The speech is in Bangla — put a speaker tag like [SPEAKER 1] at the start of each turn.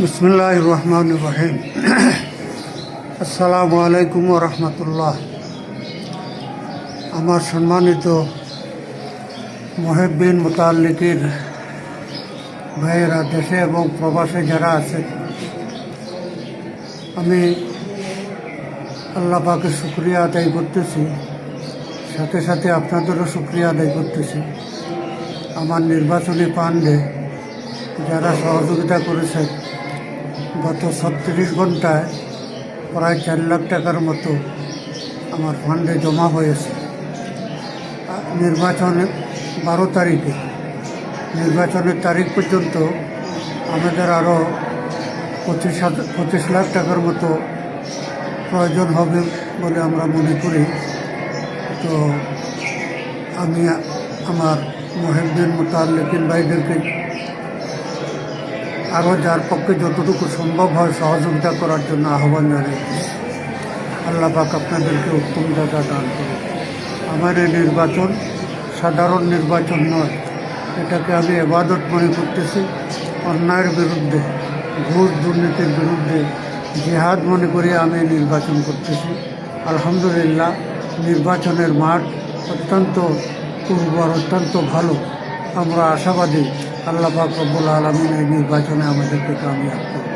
[SPEAKER 1] বিসমিল্লাহির রহমানির রহিম। আসসালামু আলাইকুম ওয়া রাহমাতুল্লাহ। আমার সম্মানিত মুহিব্বিন মুতাল্লিকিন ভাইয়েরা, দেশে এবং প্রবাসে যারা আছে, আমি আল্লাহ পাকের শুকরিয়া আদায় করতেছি, সাথে সাথে আপনাদেরও শুকরিয়া আদায় করতেছি। আমার নির্বাচনী ফান্ডে যারা সহযোগিতা করেছে, গত 36 ঘন্টায় প্রায় 4 লাখ টাকার মতো আমার ফান্ডে জমা হয়েছে। নির্বাচনের 12 তারিখে, নির্বাচনের তারিখ পর্যন্ত আমাদের আরও 25 লাখ টাকার মতো প্রয়োজন হবে বলে আমরা মনে করি। তো আমি আমার মুহিব্বিন মুতাল্লিকিন ভাইদেরকে আরও যার পক্ষে যতটুকু সম্ভব হয় সহযোগিতা করার জন্য আহ্বান জানাই। আল্লাহ পাক আপনাদেরকে উত্তম জায়গা দান করে। আমার এই নির্বাচন সাধারণ নির্বাচন নয়, এটাকে আমি ইবাদত মনে করতেছি। অন্যায়ের বিরুদ্ধে, ঘুষ দুর্নীতির বিরুদ্ধে জিহাদ মনে করে আমি নির্বাচন করতেছি। আলহামদুলিল্লাহ, নির্বাচনের মাঠ অত্যন্ত উর্বর, অত্যন্ত ভালো। আমরা আশাবাদী আল্লাহ পাক রব্বুল আলামিন এই নির্বাচনে আমাদেরকে কামিয়াব করবেন।